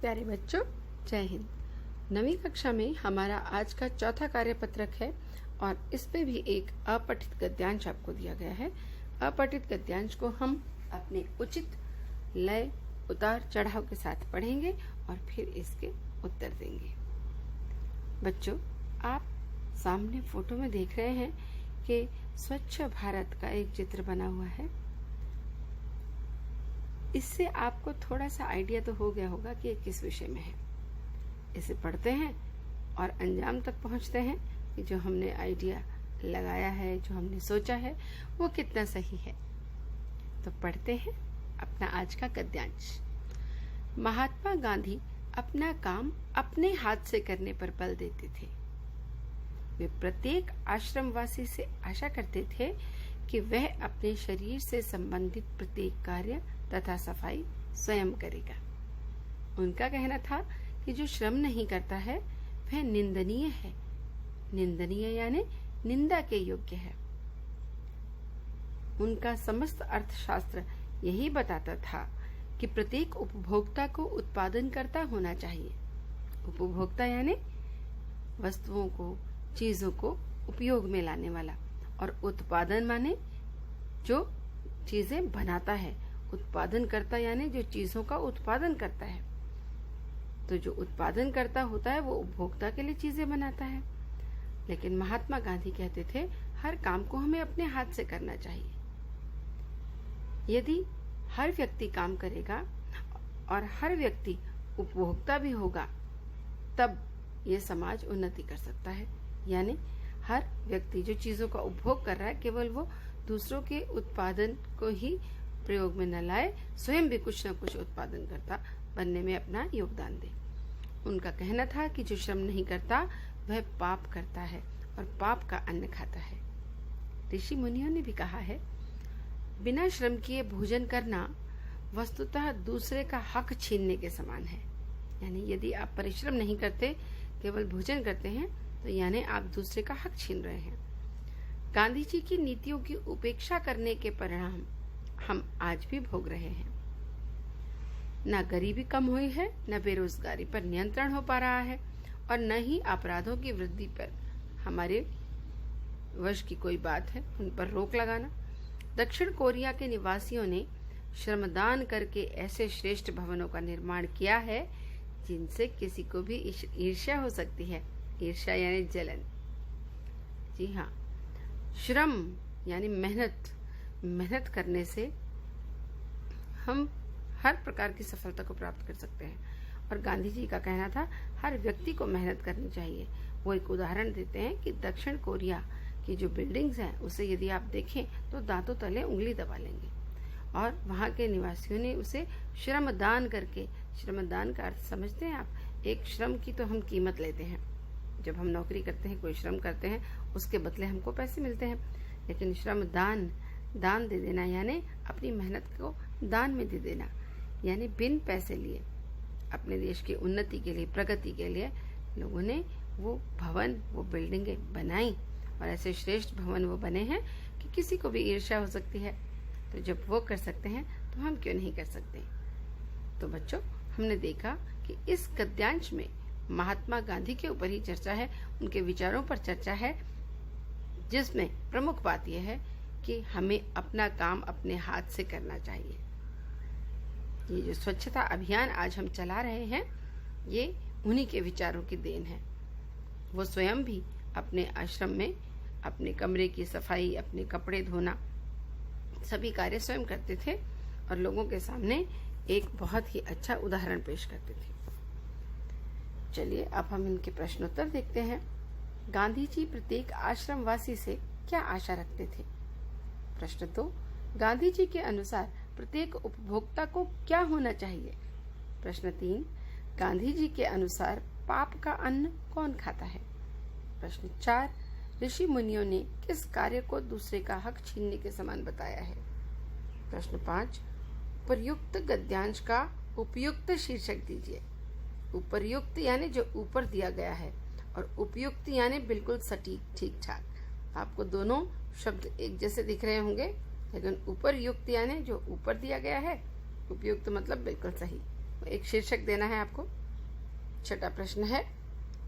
प्यारे बच्चों, जय हिंद। नवीं कक्षा में हमारा आज का चौथा कार्यपत्रक है और इस पे भी एक अपठित गद्यांश आपको दिया गया है। अपठित गद्यांश को हम अपने उचित लय, उतार चढ़ाव के साथ पढ़ेंगे और फिर इसके उत्तर देंगे। बच्चों, आप सामने फोटो में देख रहे हैं कि स्वच्छ भारत का एक चित्र बना हुआ है। इससे आपको थोड़ा सा आइडिया तो हो गया होगा कि ये किस विषय में है। इसे पढ़ते हैं और अंजाम तक पहुंचते हैं कि जो हमने आइडिया लगाया है, जो हमने सोचा है, वो कितना सही है। तो पढ़ते हैं अपना आज का गद्यांश। महात्मा गांधी अपना काम अपने हाथ से करने पर बल देते थे। वे प्रत्येक आश्रमवासी से आशा करते थे कि वह अपने शरीर से संबंधित प्रत्येक कार्य तथा सफाई स्वयं करेगा। उनका कहना था कि जो श्रम नहीं करता है वह निंदनीय है। निंदनीय यानी निंदा के योग्य है। उनका समस्त अर्थशास्त्र यही बताता था कि प्रत्येक उपभोक्ता को उत्पादनकर्ता होना चाहिए। उपभोक्ता यानी वस्तुओं को, चीजों को उपयोग में लाने वाला, और उत्पादन माने जो चीजें बनाता है। उत्पादन करता यानी जो चीजों का उत्पादन करता है। तो जो उत्पादन करता होता है वो उपभोक्ता के लिए चीजें बनाता है। लेकिन महात्मा गांधी कहते थे हर काम को हमें अपने हाथ से करना चाहिए। यदि हर व्यक्ति काम करेगा और हर व्यक्ति उपभोक्ता भी होगा, तब ये समाज उन्नति कर सकता है। यानी हर व्यक्ति जो चीजों का उपभोग कर रहा है, केवल वो दूसरों के उत्पादन को ही प्रयोग में न लाए, स्वयं भी कुछ न कुछ उत्पादन करता बनने में अपना योगदान दे। उनका कहना था कि जो श्रम नहीं करता वह पाप करता है और पाप का अन्न खाता है। ऋषि मुनियों ने भी कहा है, बिना श्रम किए भोजन करना वस्तुतः दूसरे का हक छीनने के समान है। यानी यदि आप परिश्रम नहीं करते, केवल भोजन करते हैं, तो यानी आप दूसरे का हक छीन रहे हैं। गांधी जी की नीतियों की उपेक्षा करने के परिणाम हम आज भी भोग रहे हैं। न गरीबी कम हुई है, न बेरोजगारी पर नियंत्रण हो पा रहा है, और न ही अपराधों की वृद्धि पर हमारे वश की कोई बात है उन पर रोक लगाना। दक्षिण कोरिया के निवासियों ने श्रमदान करके ऐसे श्रेष्ठ भवनों का निर्माण किया है जिनसे किसी को भी ईर्ष्या हो सकती है। ईर्ष्या यानी जलन। जी हाँ, श्रम यानी मेहनत करने से हम हर प्रकार की सफलता को प्राप्त कर सकते हैं। और गांधी जी का कहना था हर व्यक्ति को मेहनत करनी चाहिए। वो एक उदाहरण देते हैं कि दक्षिण कोरिया की जो बिल्डिंग्स हैं उसे यदि आप देखें तो दांतों तले उंगली दबा लेंगे, और वहाँ के निवासियों ने उसे श्रमदान करके, श्रमदान का अर्थ समझते हैं आप? एक श्रम की तो हम कीमत लेते हैं। जब हम नौकरी करते हैं, कोई श्रम करते हैं, उसके बदले हमको पैसे मिलते हैं। लेकिन श्रम दान दे देना यानी अपनी मेहनत को दान में दे देना, यानी बिन पैसे लिए अपने देश की उन्नति के लिए, प्रगति के लिए लोगों ने वो भवन, वो बिल्डिंगें बनाई, और ऐसे श्रेष्ठ भवन वो बने हैं कि किसी को भी ईर्ष्या हो सकती है। तो जब वो कर सकते हैं तो हम क्यों नहीं कर सकते? तो बच्चों, हमने देखा कि इस गद्यांश में महात्मा गांधी के ऊपर ही चर्चा है, उनके विचारों पर चर्चा है, जिसमें प्रमुख बात यह है कि हमें अपना काम अपने हाथ से करना चाहिए। ये जो स्वच्छता अभियान आज हम चला रहे हैं, ये उन्हीं के विचारों की देन है। वो स्वयं भी अपने आश्रम में अपने कमरे की सफाई, अपने कपड़े धोना, सभी कार्य स्वयं करते थे और लोगों के सामने एक बहुत ही अच्छा उदाहरण पेश करते थे। चलिए अब हम इनके प्रश्नोत्तर देखते हैं। गांधी जी प्रत्येक आश्रमवासी से क्या आशा रखते थे? प्रश्न 2, गांधी जी के अनुसार प्रत्येक उपभोक्ता को क्या होना चाहिए? प्रश्न 3, गांधी जी के अनुसार पाप का अन्न कौन खाता है? प्रश्न 4, ऋषि मुनियों ने किस कार्य को दूसरे का हक छीनने के समान बताया है? प्रश्न 5, उपर्युक्त गद्यांश का उपयुक्त शीर्षक दीजिए। उपर्युक्त यानी जो ऊपर दिया गया है, और उपयुक्त यानी बिल्कुल सटीक, ठीक ठाक। आपको दोनों शब्द एक जैसे दिख रहे होंगे, लेकिन उपर्युक्त यानी जो ऊपर दिया गया है, उपयुक्त मतलब बिल्कुल सही, एक शीर्षक देना है आपको। छठा प्रश्न है,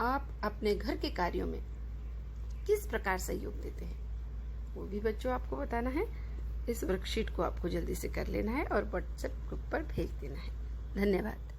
आप अपने घर के कार्यों में किस प्रकार सहयोग देते हैं, वो भी बच्चों आपको बताना है। इस वर्कशीट को आपको जल्दी से कर लेना है और व्हाट्सएप ग्रुप पर भेज देना है। धन्यवाद।